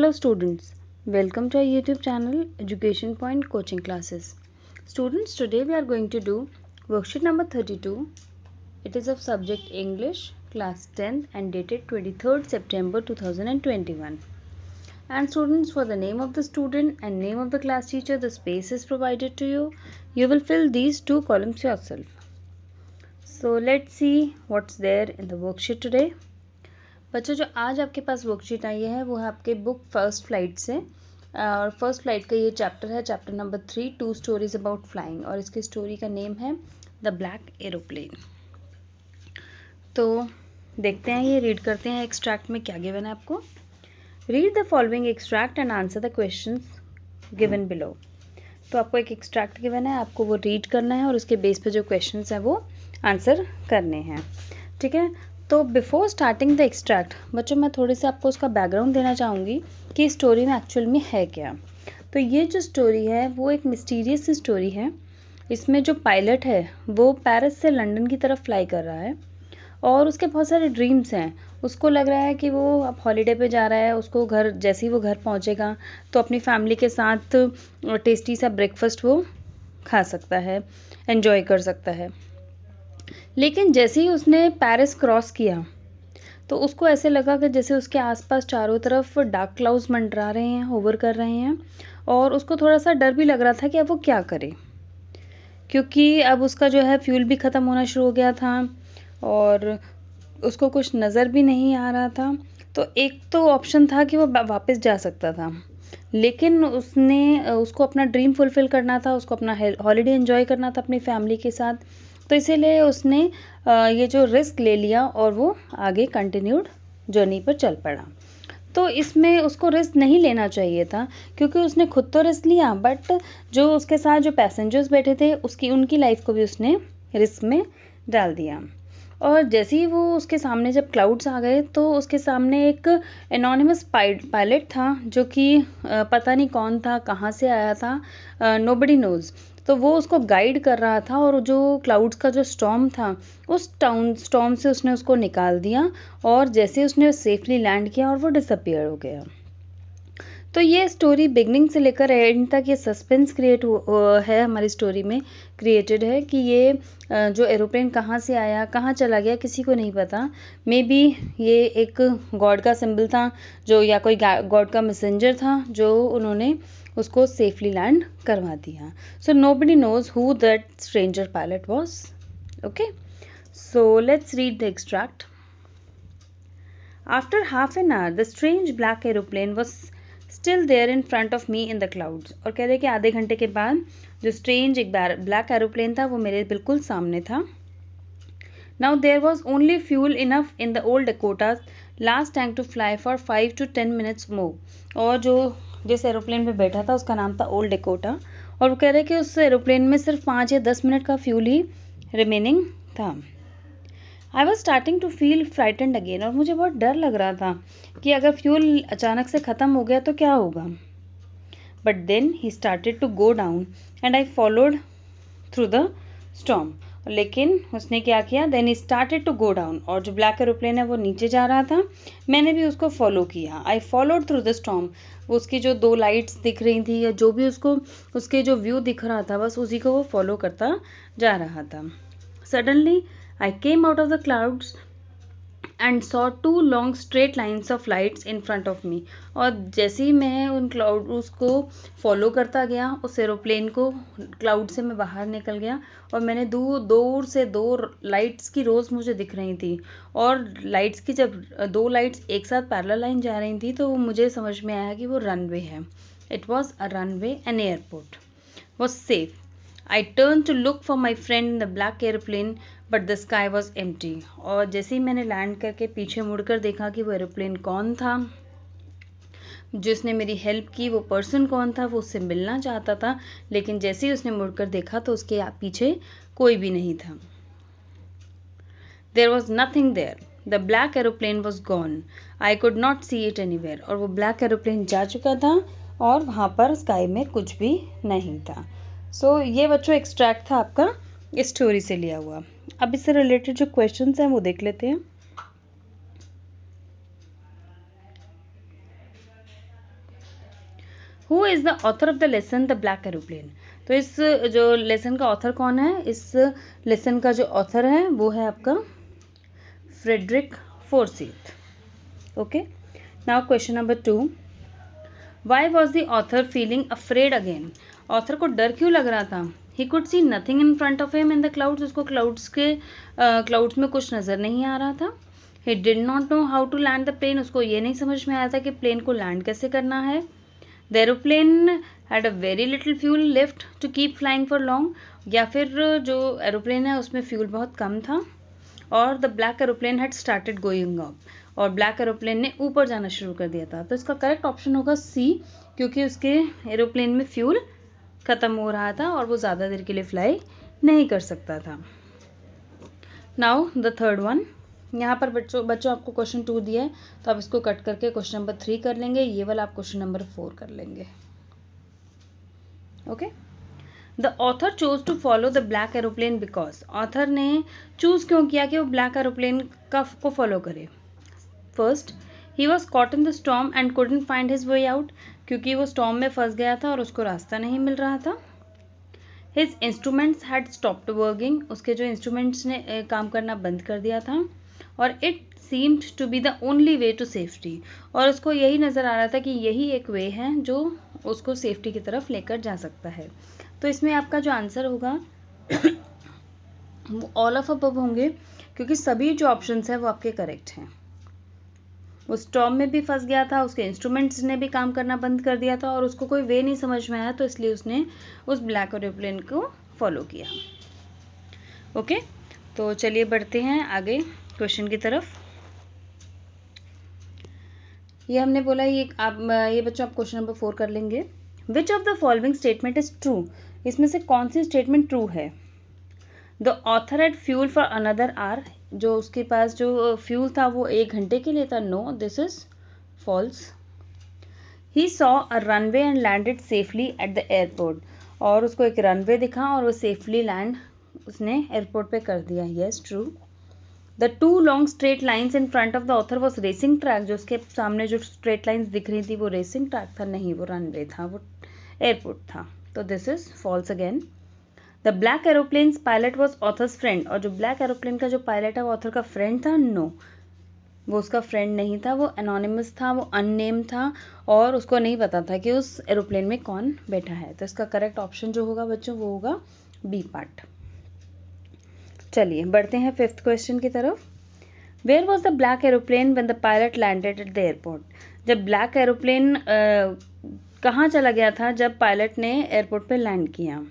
Hello students, welcome to our YouTube channel Education Point Coaching Classes. Students, today we are going to do worksheet number 32. It is of subject English, class 10th and dated 23rd September 2021. And students, for the name of the student and name of the class teacher, the space is provided to you. You will fill these two columns yourself. So let's see what's there in the worksheet today. बच्चों, जो आज आपके पास worksheet आई है वो है आपके book first flight से, और फर्स्ट फ्लाइट का ये चैप्टर है, chapter number 3, 2 stories about flying, और इसकी स्टोरी का नेम है द ब्लैक एरोप्लेन। तो देखते हैं, ये रीड करते हैं एक्सट्रैक्ट में क्या गिवन है आपको। Read the following extract and answer the questions given below. तो आपको एक एक्सट्रैक्ट गिवन है, आपको वो रीड करना है और उसके बेस पे जो क्वेश्चंस हैं वो आंसर करने हैं, ठीक है। तो बिफोर स्टार्टिंग द एक्सट्रैक्ट बच्चों, मैं थोड़ी सी आपको उसका बैकग्राउंड देना चाहूँगी कि स्टोरी में एक्चुअल में है क्या। तो ये जो स्टोरी है वो एक मिस्टीरियस स्टोरी है। इसमें जो पायलट है वो पेरिस से लंदन की तरफ फ्लाई कर रहा है और उसके बहुत सारे ड्रीम्स हैं। उसको लग रहा है कि वो अब हॉलीडे पे जा रहा है, उसको घर, जैसे ही वो घर पहुँचेगा तो अपनी फैमिली के साथ टेस्टी सा ब्रेकफास्ट वो खा सकता है, एन्जॉय कर सकता है। लेकिन जैसे ही उसने पेरिस क्रॉस किया तो उसको ऐसे लगा कि जैसे उसके आसपास चारों तरफ डार्क क्लाउड्स मंडरा रहे हैं, होवर कर रहे हैं, और उसको थोड़ा सा डर भी लग रहा था कि अब वो क्या करे, क्योंकि अब उसका जो है फ्यूल भी ख़त्म होना शुरू हो गया था और उसको कुछ नज़र भी नहीं आ रहा था। तो एक तो ऑप्शन था कि वो वापस जा सकता था, लेकिन उसको अपना ड्रीम फुलफ़िल करना था, उसको अपना हॉलीडे एंजॉय करना था अपनी फैमिली के साथ। तो इसीलिए उसने ये जो रिस्क ले लिया और वो आगे कंटिन्यूड जर्नी पर चल पड़ा। तो इसमें उसको रिस्क नहीं लेना चाहिए था, क्योंकि उसने खुद तो रिस्क लिया, बट जो उसके साथ जो पैसेंजर्स बैठे थे उनकी लाइफ को भी उसने रिस्क में डाल दिया। और जैसे ही वो उसके सामने जब क्लाउड्स आ गए तो उसके सामने एक एनोनिमस पायलट था, जो कि पता नहीं कौन था, कहाँ से आया था, नोबडी नोज़। तो वो उसको गाइड कर रहा था और जो क्लाउड्स का जो स्टॉर्म था उस स्टॉर्म से उसने उसको निकाल दिया, और जैसे उसने सेफली लैंड किया और वो डिसअपियर हो गया। तो ये स्टोरी बिगनिंग से लेकर एंड तक ये सस्पेंस क्रिएट है हमारी स्टोरी में, क्रिएटेड है कि ये जो एरोप्लेन कहाँ से आया, कहाँ चला गया, किसी को नहीं पता। मे बी ये एक गॉड का सिंबल था, जो या कोई गॉड का मैसेंजर था, जो उन्होंने उसको सेफली लैंड करवा दिया। So nobody knows who that stranger pilot was. Okay, so let's read the extract. After half an hour, the strange black aeroplane was still there in front of me in the clouds. और कह रहे कि आधे घंटे के बाद जो strange एक ब्लैक एरोप्लेन था वो मेरे बिल्कुल सामने था। Now there was only fuel enough in the old Dakota's last tank to fly for 5 to 10 minutes more. और जो जिस एरोप्लेन पे बैठा था उसका नाम था ओल्ड डेकोटा, और वो कह रहे कि उस एरोप्लेन में सिर्फ 5 या 10 मिनट का फ्यूल ही रिमेनिंग था। I was starting to feel frightened again, और मुझे बहुत डर लग रहा था कि अगर फ्यूल अचानक से ख़त्म हो गया तो क्या होगा। But then he started to go down and I followed through the storm. लेकिन उसने क्या किया, then he started to go down, और जो ब्लैक एरोप्लेन है वो नीचे जा रहा था, मैंने भी उसको फॉलो किया। आई फॉलोड थ्रू द स्टॉर्म, उसकी जो 2 लाइट्स दिख रही थी या जो भी उसको उसके जो व्यू दिख रहा था बस उसी को वो फॉलो करता जा रहा था। Suddenly I came out of the clouds and saw 2 long straight lines of lights in front of me. और जैसे ही मैं उन क्लाउड उसको फॉलो करता गया, उस एरोप्लेन को, क्लाउड से मैं बाहर निकल गया और मैंने दूर से 2 लाइट्स की रोज़ मुझे दिख रही थी, और लाइट्स की जब 2 लाइट्स एक साथ पैरेलल लाइन जा रही थी तो मुझे समझ में आया कि वो रनवे है। It was a runway and airport was safe. I turned to look for my friend in the black airplane, but the sky was empty. और जैसे ही मैंने लैंड करके पीछे मुड़कर देखा कि वो एरोप्लेन कौन था, जिसने मेरी हेल्प की, वो पर्सन कौन था, वो उससे मिलना चाहता था, लेकिन जैसे ही उसने मुड़कर देखा तो उसके पीछे कोई भी नहीं था। There was nothing there. The black aeroplane was gone. I could not see it anywhere. और वो ब्लैक एरोप्लेन जा चुका था और वहाँ पर स्काई में कुछ भी नहीं था। सो ये बच्चों एक्सट्रैक्ट था आपका इस स्टोरी से लिया हुआ। अब इससे रिलेटेड जो क्वेश्चंस हैं वो देख लेते हैं। Who is the author of the lesson the black aeroplane? तो इस जो लेसन का ऑथर कौन है? इस लेसन का जो ऑथर है वो है आपका Frederick Forsyth. Okay, now question number 2. Why was the author feeling afraid again? Author को डर क्यों लग रहा था? He could see nothing in front of him in the clouds. उसको क्लाउड्स में कुछ नज़र नहीं आ रहा था. He did not know how to land the plane. उसको ये नहीं समझ में आया था कि प्लेन को लैंड कैसे करना है. The aeroplane had a very little fuel left to keep flying for long. या फिर जो एरोप्लेन है उसमें फ्यूल बहुत कम था. और the black aeroplane had started going up. और ब्लैक एरोप्लेन ने ऊपर जाना शुरू कर दिया था. तो इसका करेक्ट ऑप्शन होगा सी, क्योंकि उसके एरोप्लेन में फ्यूल ख़त्म हो रहा था और वो ज़्यादा देर के लिए फ्लाई नहीं कर सकता था. Now the third one. यहाँ पर बच्चों आपको क्वेश्चन 2 दिया है, तो आप इसको कट करके क्वेश्चन नंबर 3 कर लेंगे. ये वाला आप क्वेश्चन नंबर 4 कर लेंगे. Okay. The author chose to follow the black aeroplane because. Author ने चूज क्यों किया कि वो ब्लैक एरोप्लेन को फॉलो करे? First, he was caught in the storm and couldn't find his way out. क्योंकि वो स्टॉर्म में फंस गया था और उसको रास्ता नहीं मिल रहा था. His instruments had stopped working. उसके जो इंस्ट्रूमेंट्स ने काम करना बंद कर दिया था. और it seemed to be the only way to safety. और उसको यही नज़र आ रहा था कि यही एक वे है जो उसको सेफ्टी की तरफ लेकर जा सकता है. तो इसमें आपका जो आंसर होगा वो ऑल ऑफ अबव होंगे, क्योंकि सभी जो ऑप्शंस हैं वो आपके करेक्ट हैं. वो स्टॉर्म में भी फंस गया था, उसके इंस्ट्रूमेंट्स ने भी काम करना बंद कर दिया था और उसको कोई वे नहीं समझ में आया, तो इसलिए उसने उस ब्लैक एरोप्लेन को फॉलो किया. ओके, तो चलिए बढ़ते हैं आगे क्वेश्चन की तरफ. ये हमने बोला ये बच्चों आप क्वेश्चन नंबर 4 कर लेंगे. Which of the following statement is true? इसमें से कौन सी स्टेटमेंट ट्रू है? The author had fuel for another our. जो उसके पास जो फ्यूल था वो 1 घंटे के लिए था. No, this is false. He saw a runway and landed safely at the airport. और उसको एक रनवे दिखा और वो सेफली लैंड उसने एयरपोर्ट पे कर दिया. Yes, true. The 2 long straight lines in front of the author was racing track. जो उसके सामने जो स्ट्रेट लाइन्स दिख रही थी वो रेसिंग ट्रैक था. नहीं, वो रनवे था, वो एयरपोर्ट था. तो this is false again. The black aeroplane's pilot was author's friend. और जो ब्लैक एरोप्लेन का जो पायलट है वो ऑथर का फ्रेंड था. नो, वो उसका फ्रेंड नहीं था, वो एनोनिमस था, वो अननेम था और उसको नहीं पता था कि उस एरोप्लेन में कौन बैठा है. तो इसका करेक्ट ऑप्शन जो होगा बच्चों वो होगा बी पार्ट. चलिए बढ़ते हैं 5th क्वेश्चन की तरफ. Where was the black aeroplane when the pilot landed at the airport? जब ब्लैक एरोप्लेन कहाँ चला गया था जब पायलट ने एयरपोर्ट पे लैंड किया?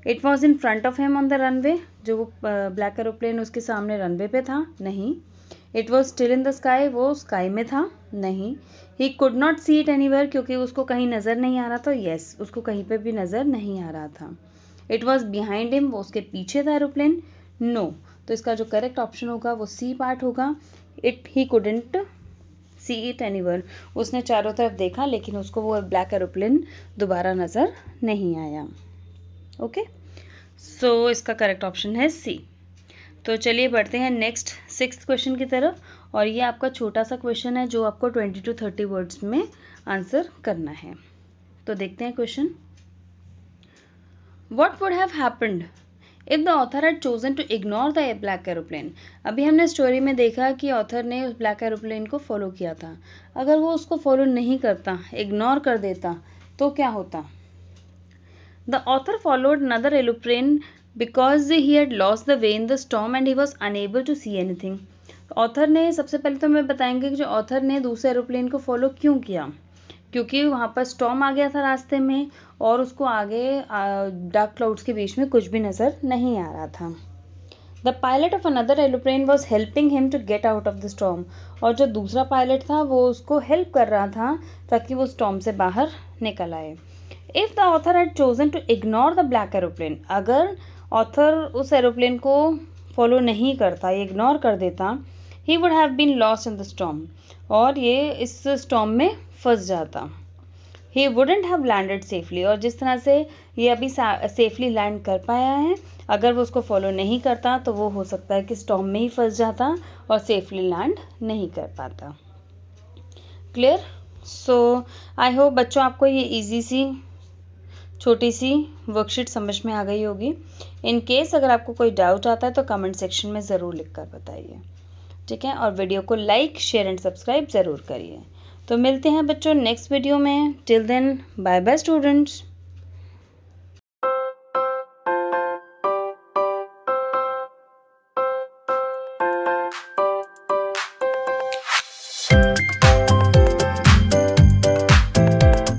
It was in front of him on the runway. जो वो ब्लैक एरोप्लेन उसके सामने रनवे पे था. नहीं. It was still in the sky. वो स्काई में था. नहीं. He could not see it anywhere. क्योंकि उसको कहीं नज़र नहीं आ रहा था. यस, उसको कहीं पे भी नज़र नहीं आ रहा था. It was behind him. वो उसके पीछे था एरोप्लेन. नो. तो इसका जो करेक्ट ऑप्शन होगा वो सी पार्ट होगा. He couldn't see it anywhere. उसने चारों तरफ देखा लेकिन उसको वो ब्लैक एरोप्लेन दोबारा नज़र नहीं आया. ओके, सो इसका करेक्ट ऑप्शन है सी. तो चलिए बढ़ते हैं नेक्स्ट 6th क्वेश्चन की तरफ. और ये आपका छोटा सा क्वेश्चन है जो आपको 20 to 30 वर्ड्स में आंसर करना है. तो देखते हैं question. What would have happened if the author had chosen to ignore the black aeroplane? अभी हमने स्टोरी में देखा कि ऑथर ने उस ब्लैक एरोप्लेन को फॉलो किया था. अगर वो उसको फॉलो नहीं करता, इग्नोर कर देता, तो क्या होता? The author followed another aeroplane because he had lost the way in the storm and he was unable to see anything. Author ने सबसे पहले तो मैं बताएंगे कि जो ऑथर ने दूसरे एरोप्लेन को फॉलो क्यों किया? क्योंकि वहाँ पर स्टॉर्म आ गया था रास्ते में और उसको आगे डार्क क्लाउड्स के बीच में कुछ भी नज़र नहीं आ रहा था. The pilot of another aeroplane was helping him to get out of the storm. और जो दूसरा पायलट था वो उसको हेल्प कर रहा था ताकि वो स्टॉर्म से बाहर निकल आए. If the author had chosen to ignore the black aeroplane, अगर ऑथर उस एरोप्लेन को फॉलो नहीं करता, इग्नोर कर देता, he would have been lost in the storm. और ये इस स्टॉर्म में फंस जाता. He wouldn't have landed safely. और जिस तरह से ये अभी सेफली लैंड कर पाया है, अगर वो उसको फॉलो नहीं करता तो वो हो सकता है कि स्टॉर्म में ही फंस जाता और सेफली लैंड नहीं कर पाता. क्लियर? सो आई होप बच्चों आपको ये इजी सी छोटी सी वर्कशीट समझ में आ गई होगी। इन केस अगर आपको कोई डाउट आता है तो कमेंट सेक्शन में ज़रूर लिखकर बताइए, ठीक है। और वीडियो को लाइक, शेयर एंड सब्सक्राइब ज़रूर करिए। तो मिलते हैं बच्चों नेक्स्ट वीडियो में। Till then bye bye students.